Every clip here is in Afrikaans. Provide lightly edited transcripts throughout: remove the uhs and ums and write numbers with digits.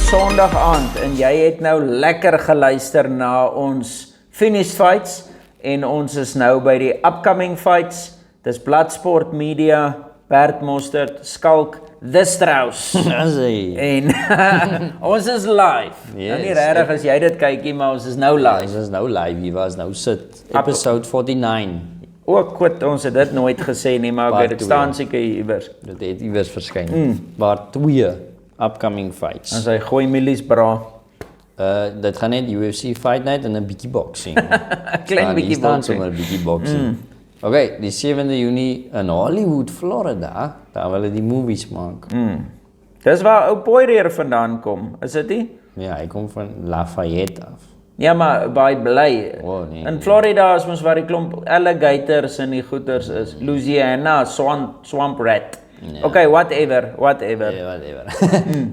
Sondag aand en jy het nou lekker geluister na ons Finish Fights en ons is nou by die upcoming fights. Dis Bloodsport Media, Bert Mostert, Skalk, The Strauss. En ons is live. Yes, Nou nie regtig as jy dit kykie, maar ons is nou live. Ons is nou live, hier was nou sit. Episode 49. Ook goed, ons het dit nooit gesê nie, maar okay, dit staan seker iewers. Dit het iewers verskyn. Maar 2 upcoming fights. En sy gooi milies bra. Dit gaan net UFC fight night en 'n bietjie boxing. Klein bietjie boxing. Sommer 'n bietjie boxing. Okay, die 7de Junie in Hollywood, Florida, daar wil hulle die movies maak. Dis waar ou Poirier vandaan kom, is dit nie? Ja, hy kom van Lafayette af. Ja, maar baie bly. Nee. In Florida is mos waar die klomp alligators en die goeters is. Louisiana, swamp rat. Ja. Okay, whatever. Ja, whatever.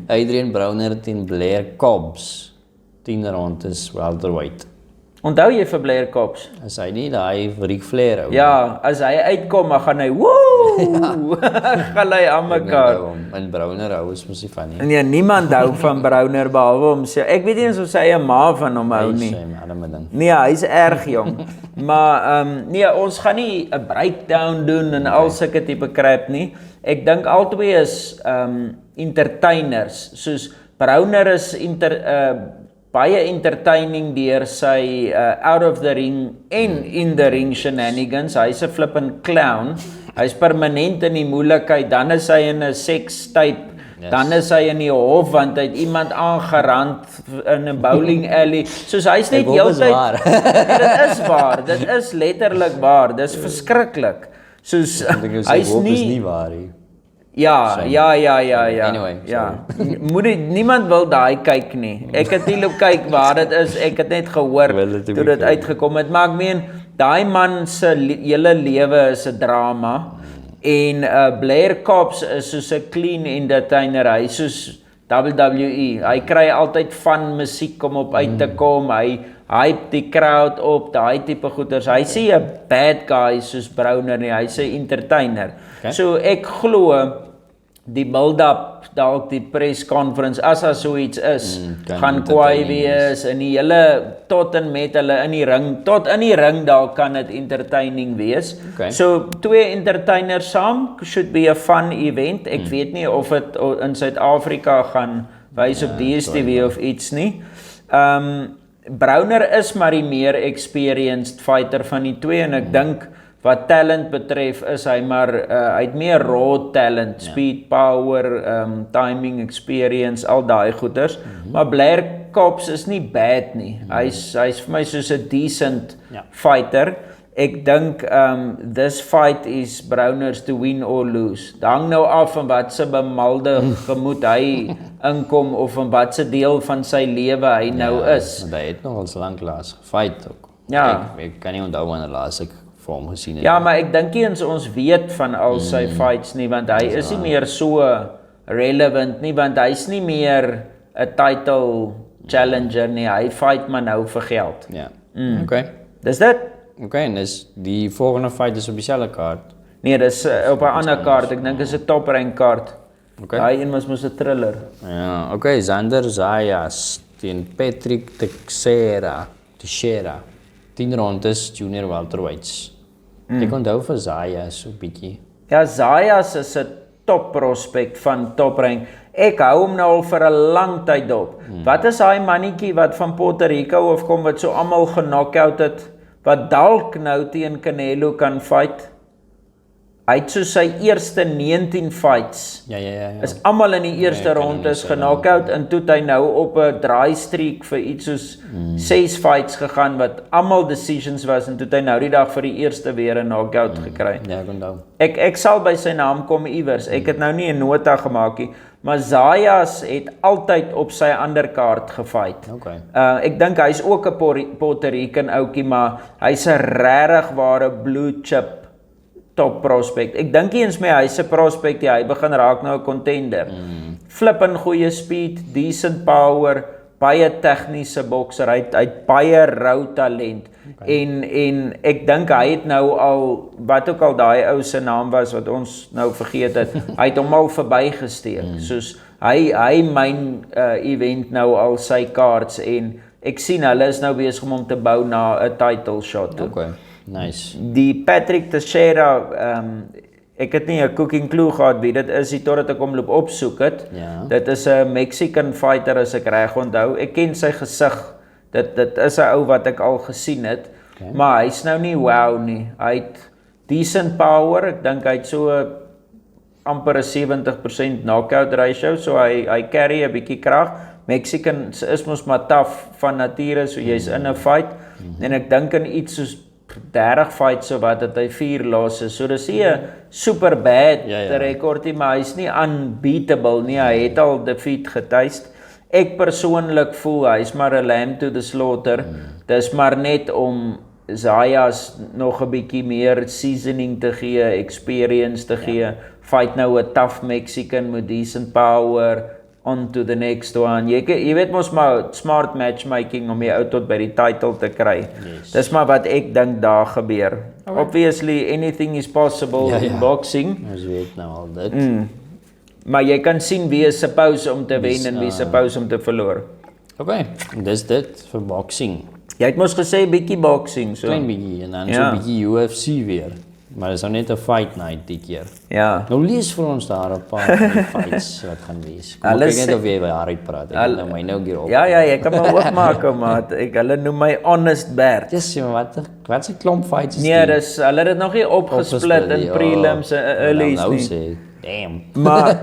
Adrian Browner teen Blair Cobbs. 10 rondes welterweight. Onthou jy vir Blair Cobbs? As hy nie daai Ric Flair ou. Ja, as hy uitkom, dan gaan hy woe! Gaan hy aan mekaar. En Browner hou is mos nie van nie. Nee, niemand hou van Browner behalwe homself. Ek weet nie eens of sy 'n ma van hom hou nie. Nee, hy's erg jong. Maar nee, ons gaan nie 'n breakdown doen en al sulke tipe crap nie. Ek dink albei is entertainers. Soos Browner is baie entertaining deur sy out of the ring en in the ring shenanigans. Hy's 'n flippin' clown. Hy's permanent in die moeilikheid. Dan is hy in 'n sekstape. Yes. Dan is hy in die hof want hy het iemand aangerand in 'n bowling alley. Soos hy's net heeltyd. Dit is waar. Dit is letterlik waar. Dis verskriklik. Soos hy's nie waar nie. Ja. Anyway, ja. Niemand wil daai kyk nie. Ek het nie loop kyk waar dit is. Ek het net gehoor toe dit uitgekom het. Maar ek meen, daai man se hele lewe is 'n drama. En Blair Cobbs is soos 'n clean entertainer. Hy soos WWE. Hy kry altyd van musiek om op uit te kom. Hy hype die crowd op, daai tipe goeters. Hy sê 'n bad guy soos Browner nie. Hy sê entertainer. Okay. So ek glo die build-up, dalk die press conference, as daar so iets is, gaan kwaai wees en die hele tot en met hulle in die ring, tot in die ring dalk kan dit entertaining wees. Okay. So 2 entertainers saam should be a fun event. Ek weet nie of dit in Suid-Afrika gaan wys op DStv of iets nie. Browner is maar die meer experienced fighter van die 2 en ek dink wat talent betref is hy maar hy het meer raw talent, speed, power, timing, experience, al daai goeders. Maar Blair Cobbs is nie bad nie. Hy's vir my soos 'n decent fighter. Ek dink this fight is Browner's to win or lose. Dit hang nou af van wat se bemalde gemoed hy inkom of van wat se deel van sy lewe hy nou is. Hy het nog al lank laas gefight ook. Ja. Ek kan nie onthou wanneer laas ek vir hom gesien het. Ja, maar ek dink nie ons weet van al sy fights nie, want hy is nie meer so relevant nie, want hy's nie meer 'n title challenger nie. Hy fight maar nou vir geld. Ja. Okay. Dis dit? Okay, en dis die volgende fight is op dieselfde kaart. Nee, dis op 'n ander kaart. Ek dink is 'n top rank kaart. Okay. Daai een was mos 'n thriller. Ja, okay, Xander Zayas teen Patrick Teixeira. 10 rondes junior welterweights. Ek onthou vir Zayas so bietjie. Ja, Zayas is 'n top prospect van top rank. Ek hou hom nou al vir 'n lang tyd op. Wat is daai mannetjie wat van Puerto Rico afkom wat so almal geknockout het? Wat dalk nou teen Canelo kan fight. Hy het so sy eerste 19 fights. Ja. Is almal in die eerste rondes geknockout en toe het hy nou op 'n draai streak vir iets soos 6 fights gegaan wat almal decisions was en toe het hy nou die dag vir die eerste weer 'n knockout gekry. Ja, ek onthou. Ek sal by sy naam kom iewers. Ek het nou nie 'n nota gemaak nie, maar Zayas het altyd op sy underkaart gefight. Okay. Ek dink hy's ook 'n Puerto Rican ouetjie, maar hy's 'n regtig ware blue chip top prospect. Ek dink nie eens meer hy's 'n prospect nie, hy begin raak nou 'n contender. Flippin goeie speed, decent power, baie tegniese bokser, hy het baie rou talent. Okay. En ek dink hy het nou al, wat ook al daai ou se naam was wat ons nou vergeet het, hy het hom al verbygesteek. Soos hy myn event nou al sy kaarts en ek sien hulle is nou besig om te bou na 'n title shot toe. Okay, nice. Die Patrick Teixeira, ek het nie 'n cooking clue gehad wie dit is, totdat ek hom loop opsoek het. Ja. Dit is 'n Mexican fighter as ek reg onthou. Ek ken sy gesig. Dit is 'n ou wat ek al gesien het. Okay. Maar hy's nou nie wow nie. Hy het decent power. Ek dink hy het so amper 'n 70% knockout ratio, so hy carry 'n bietjie krag. Mexicans is mos maar taaf van nature, so jy's in 'n fight. En ek dink in iets soos 30 fights so wat het hy 4 losses. So dis nie 'n super bad rekord nie, maar hy's nie unbeatable nie. Hy het al defeat getuist. Ek persoonlik voel hy's maar 'n lamb to the slaughter. Dis maar net om Zayas nog 'n bietjie meer seasoning te gee, experience te gee. Fight nou 'n tough Mexican met decent power. On to the next one. Jy weet mos maar smart matchmaking om jy ou tot by die title te kry. Yes. Dis maar wat ek dink daar gebeur. Okay. Obviously anything is possible in boxing. Ons weet nou al dit. Maar jy kan sien wie is suppose om te wen en wie is suppose om te verloor. Okay, dis dit vir boxing. Jy het mos gesê bietjie boxing, so. Klein bietjie en dan so bietjie UFC weer. Maar dis nou net 'n fight night die keer. Ja. Nou lees vir ons daar 'n paar van die fights wat gaan wees. Kom ek net of jy by Harry praat. Ek het nou my nou hier op. Ja, jy kan maar oopmaak, maat. Hulle noem my Honest Bert. Dis wat 'n klomp fights is. Nee, dis hulle het dit nog nie opgesplit in prelims en earlys nou nie. Sê, damn. Maar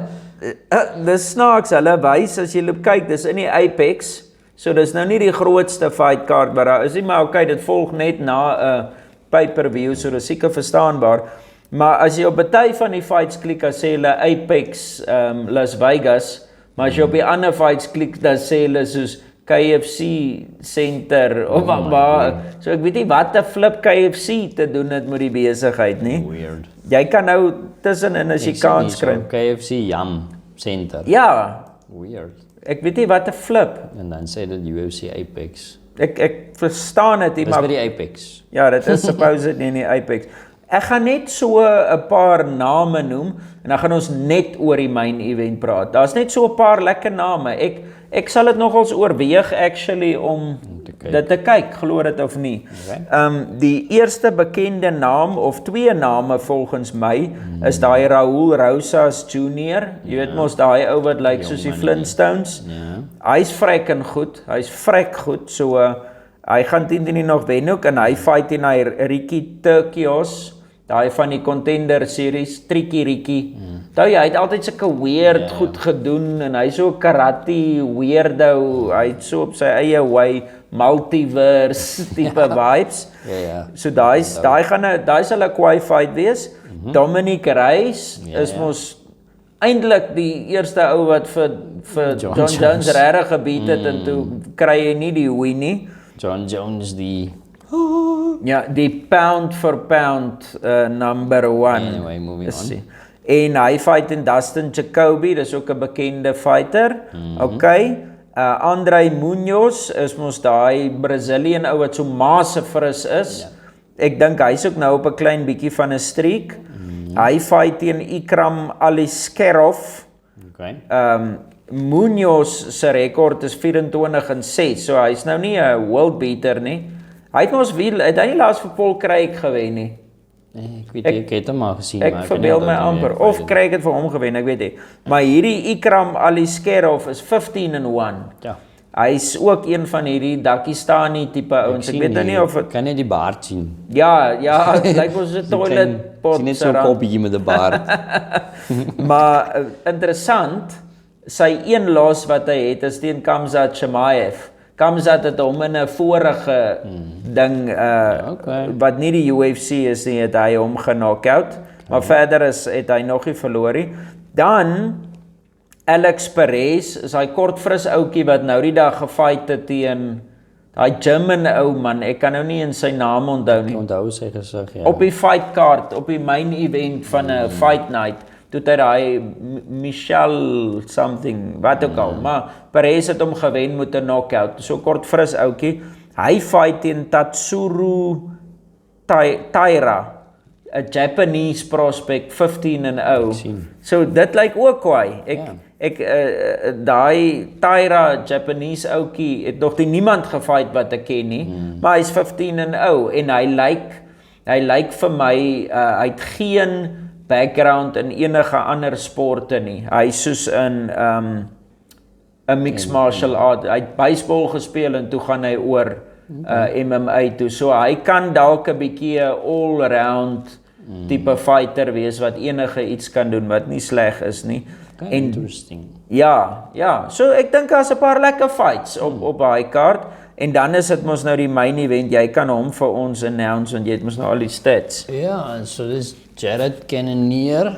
dis snaaks, hulle wys as jy loop kyk, dis in die Apex. So dis nou nie die grootste fight card wat daar is nie, maar okay, dit volg net na 'n pay-per-view, so dis seker verstaanbaar. Maar as jy op baie van die fights klik, dan sê hulle Apex Las Vegas, maar as jy op die ander fights klik, dan sê hulle soos KFC Center of waar. So ek weet nie wat 'n flip KFC te doen het met die besigheid nie. Weird. Jy kan nou tussenin as jy kans kry. KFC Yum Center. Ja, Weird. ek weet nie wat 'n flip. En dan sê dit UFC Apex. Ek verstaan dit nie, Dis maar by die Apex. ja, dit is supposed nie in die Apex. Ek gaan net so 'n paar name noem en dan gaan ons net oor die main event praat. Daar's net so 'n paar lekker name. Ek sal dit nogals oorweeg actually om dit te kyk, glo dit of nie. Okay. Die eerste bekende naam of twee name volgens my is daai Raul Rosas Jr. Jy weet mos daai ou wat lyk soos die Flintstones. Ja. Hy's vrek en goed. Hy's vrek goed. So hy gaan teen die nog wen ook en hy fight teen hy Ricky Turcios. Daai van die Contender series, Tricky Ricky. Jy het altyd sulke weird goed gedoen en hy's so karate weirdo. Hy het so op sy eie way multiverse tipe vibes. Ja. So daai sal 'n kwai fight wees. Dominic Reyes is mos eintlik die eerste ou wat vir John Jones regtig gebeat het en toe kry hy nie die win nie. John Jones die pound for pound number 1. Anyway, moving on. En hy fight in Dustin Jacoby, dis ook 'n bekende fighter. Okay. Andre Munoz is mos daai Brazilian ou wat so massefris is. Ek dink hy's ook nou op 'n klein bietjie van 'n streak. Hy fight teen Ikram Aliskerov. Okay. Munoz se rekord is 24-6, so hy's nou nie 'n world beater nie. Hy het ons het hy nie laas vir Paul Craig gewen nie. Nee, ek weet nie, ek het hom al gesien, Ek verbeel my amper of Craig het vir hom gewen, ek weet nie. Maar hierdie Ikram Aliskerov is 15-1. Ja. Hy's ook een van hierdie Dakistani tipe ouens. Ek weet nou nie of kan net die baard sien. Ja, lyk ons 'n toilet pot. Sien net so 'n koppie met 'n baard. Maar interessant, sy een los wat hy het is teen Khamzat Chimaev. Khamzat het hom in 'n vorige ding wat nie die UFC is nie, het hy hom geknockout. Maar verder het hy nog nie verloor nie. Dan Alex Perez is hy kort fris ouetjie wat nou die dag gefight het teen daai German ou man. Ek kan nou nie in sy naam onthou nie. Onthou sy gesig, ja. Op die fight card, op die main event van 'n fight night, toe hy daai Michelle something, wat ook al, maar Perez het hom gewen met 'n knockout. So kort fris ouetjie. Hy fight teen Tatsuro Taira, 'n Japanese prospect, 15-0. So dit lyk ook kwaai. daai Taira Japanese ouetjie het nog niemand gefight wat ek ken nie, maar hy's 15 en ou en hy lyk vir my hy het geen background in enige ander sporte nie. Hy's soos in 'n mixed martial art. Hy het baseball gespeel en toe gaan hy oor MMA toe. So hy kan dalk 'n bietjie 'n all-round tipe fighter wees wat enige iets kan doen wat nie sleg is nie. Interesting. Ja. So ek dink daar's 'n paar lekker fights op daai kaart en dan is dit mos nou die main event. Jy kan hom vir ons announce want jy het mos nou al die stats. Ja, so dis Jared Cannonier.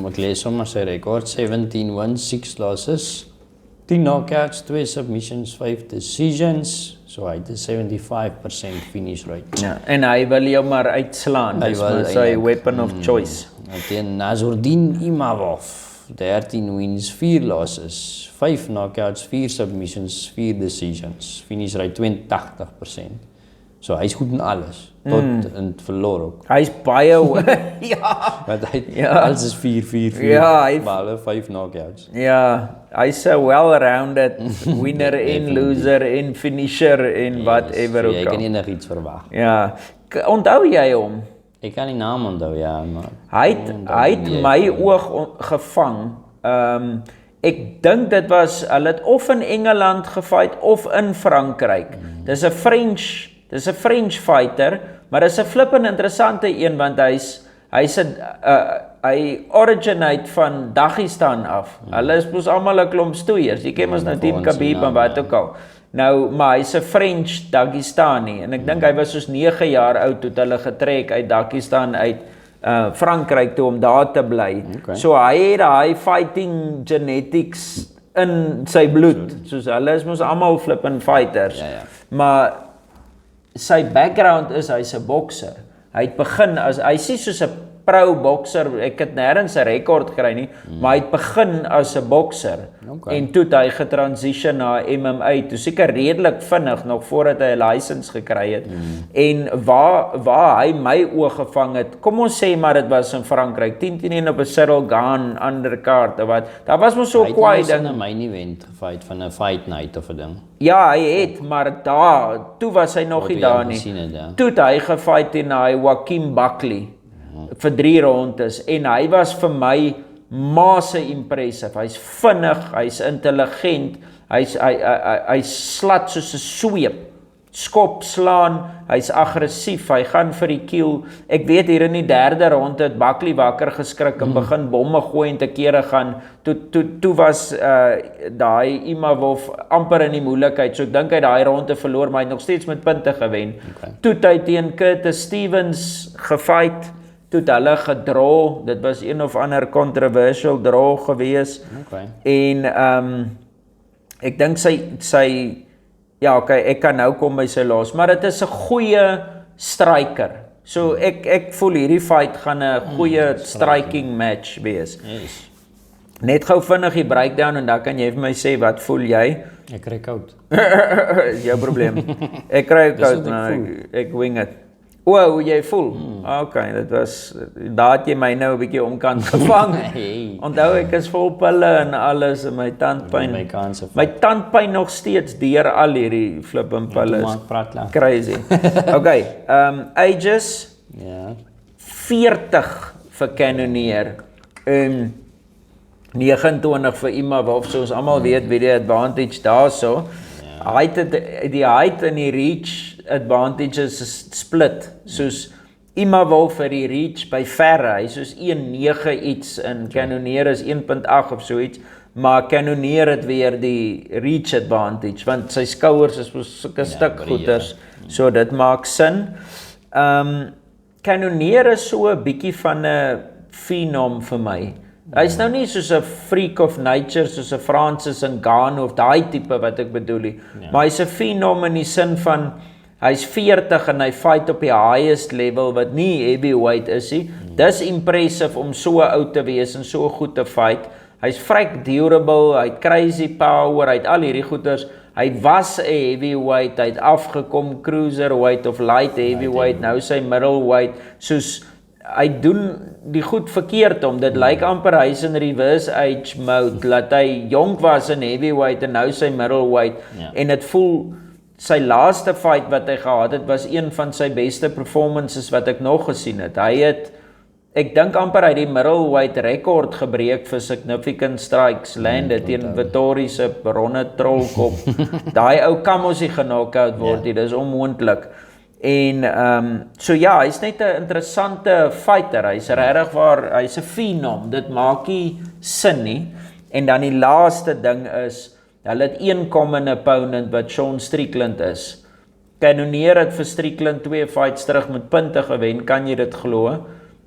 Ek lees sommer sy rekord, 17 wins, 6 losses, 10 knockouts, 2 submissions, 5 decisions. So hy het 'n 75% finish rate. Ja, en hy wil jou maar uitslaan. Dis maar sy weapon of choice. Teen Nasruddin Imavov, 13 wins, 4 losses, 5 knockouts, 4 submissions, 4 decisions. Finish rate 82%. So hy's goed in alles, tot in verloor ook. Hy's baie ja. Want alles is 4-4-4. Ja, maar hulle 5 knockouts. Ja, hy's 'n well-rounded winner en loser en finisher en whatever So ook jy al. kan enigiets verwag. Ja. Onthou jy hom? Ek kan die naam onthou, ja, maar Hy het my oog gevang. Ek dink dit was hulle het of in Engeland gefight of in Frankryk. Dis 'n French fighter, maar dis 'n flippend interessante een want hy originate van Dagestan af. Hulle is mos almal 'n klomp stoeiers. Jy ken mos nou Team Khabib en wat ook al. Nou, maar hy's 'n French Dagestani en ek dink hy was soos 9 jaar oud toe hulle getrek uit Dagestan uit Frankryk toe om daar te bly. Okay. So hy het daai fighting genetics in sy bloed. Soos hulle is mos almal flipping fighters. Ja. Maar sy background is hy's 'n bokser. Hy het begin as hy's nie soos 'n pro bokser, ek het nêrens 'n rekord gekry nie, maar hy het begin as 'n bokser. Okay. En toe het hy getransition na MMA, toe seker redelik vinnig nog voordat hy 'n lisensie gekry het. En waar hy my oog gevang het, kom ons sê maar dit was in Frankryk, 10-1 op 'n Cyril Gane undercard of wat. Daar was mos so kwaai ding. ding. Hy het 'n main event gefight van 'n fight night of 'n ding. Ja, hy het, maar toe was hy nog nie daar nie. Toe het hy gefight teen hy Joaquin Buckley vir 3 rondes en hy was vir my masse impressive. Hy's vinnig, hy's intelligent, hy slat soos 'n sweep. Skop, slaan, hy's aggressief, hy gaan vir die kiel. Ek weet hier in die 3de ronde het Buckley wakker geskrik en begin bomme gooi en te kere gaan. Toe was daai Imavov amper in die moeilikheid. So ek dink hy daai ronde verloor, maar hy het nog steeds met punte gewen. Okay. Toe het hy teen Curtis Stevens gefight. Toe het hulle gedraw. Dit was een of ander controversial draw gewees. Okay. En ek dink sy ja, okay, ek kan nou kom by sy los, maar dit is 'n goeie striker. So ek voel hierdie fight gaan 'n goeie striking match wees. Yes. Net gou vinnig die breakdown en dan kan jy vir my sê wat voel jy? Ek kry koud. Jou probleem. Ek kry koud, wat ek maar voel. ek wing it. Hoe jy voel? Okay, dit was daar het jy my nou 'n bietjie omkant gevang. Hey. Onthou ek is vol pille en alles en my tandpyn. My tandpyn nog steeds deur al hierdie flipping pille. Crazy. Okay, ages. Ja. 40 vir Cannonier. 29 vir Imavov. So ons almal weet wie die advantage daarso. Die height en die reach advantages is split. Soos Imavov vir die reach by verre, hy soos 1.9 iets en Cannonier is 1.8 of so iets, maar Cannonier het weer die reach advantage want sy skouers is sulke stuk goeders. So dit maak sin. Cannonier is so 'n bietjie van 'n phenom vir my. Hy's nou nie soos 'n freak of nature soos 'n Francis Ngannou of daai tipe wat ek bedoel nie, maar hy's 'n phenom in die sin van hy's 40 en hy fight op die highest level wat nie heavyweight is nie. Dis impressive om so oud te wees en so goed te fight. Hy's vrek durable, hy het crazy power, hy het al hierdie goeders. Hy was 'n heavyweight, hy het afgekom cruiserweight of light heavyweight, nou sy middleweight. Soos hy doen die goed verkeerd om. Dit lyk amper hy's in reverse age mode, dat hy jonk was in heavyweight en nou sy middleweight, en dit voel, sy laaste fight wat hy gehad het, was een van sy beste performances wat ek nog gesien het. Ek dink amper hy die middleweight rekord gebreek vir significant strikes landed teen Vettori se Ronne Trollkop. Daai ou kan mos nie geknockout word nie, dis onmoontlik. En so ja, hy's net 'n interessante fighter. Hy's regtig waar, hy's 'n phenom. Dit maak nie sin nie. En dan die laaste ding is, hulle het een common opponent wat Sean Strickland is. Cannonier het vir Strickland 2 fights terug met punte gewen, kan jy dit glo?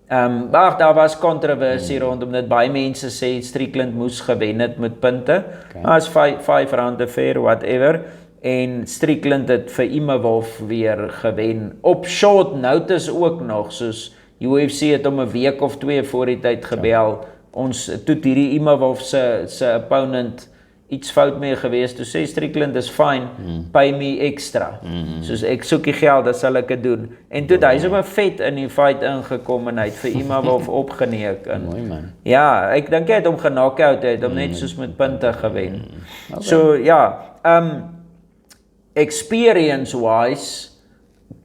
Daar was kontroversie rondom dit. Baie mense sê Strickland moes gewen het met punte. As 5 round fair, whatever. En Strickland het vir Imavov weer gewen. Op short notice ook nog, soos UFC het om 'n week of 2 voor die tyd gebel. Ons toe hierdie Imavov se opponent iets fout mee gewees, toe sê Strickland is fine, pay me extra. Soos ek soek die geld, dan sal ek dit doen. En toe hy sommer vet in die fight ingekom en hy het vir Imavov opgeneek. Mooi man. Ja, ek dink hy het hom geknockout, hy het hom net soos met punte gewen. So ja, experience wise,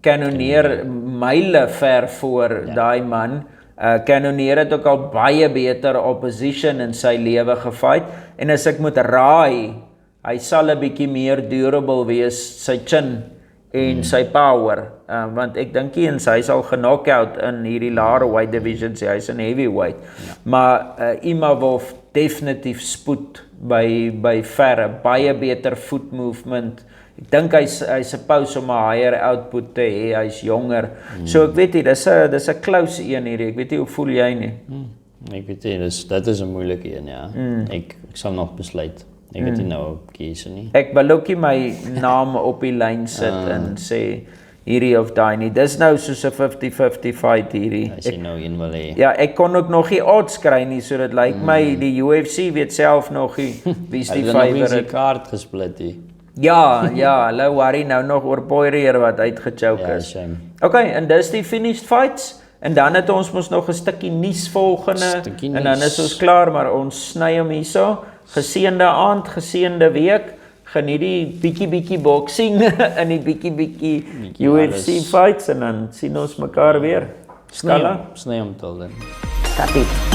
Cannonier myle ver voor daai man. Cannonier het ook al baie beter opposition in sy lewe gefight, en as ek moet raai, hy sal 'n bietjie meer durable wees, sy chin en sy power, want ek dink nie hy sal geknockout in hierdie laer weight division, hy's in heavyweight, maar Imavov definitief spoed by verre, baie beter foot movement. Ek dink hy's supposed om 'n higher output te hê, hy's jonger. So ek weet nie, dis 'n close een hierdie. Ek weet nie, hoe voel jy nie? Ek weet nie, dit is 'n moeilike een, ja. Ek sal nog besluit. Ek weet nie nou kies nie. Ek wil ook nie my naam op die lyn sit en sê hierdie of daai nie. Dis nou soos 'n 50-50 fight hierdie. As jy nou een wil hê. Ja, ek kon ook nog nie odds kry nie, so dit lyk my die UFC weet self nog nie wie's die favorite. Hulle het nog nie favorite. die kaart gesplit nie. Ja, hulle worry nou nog oor Poirier wat uitgechoke is. Shame. Okay, en dis die finished fights. En dan het ons mos nog 'n stukkie nuus volgende. En dan is ons klaar, maar ons sny hom hierso. Geseënde aand, geseënde week. Geniet die bietjie boxing en die bietjie UFC fights, en dan sien ons mekaar weer. Skala. Sny hom tot dan. Tapit.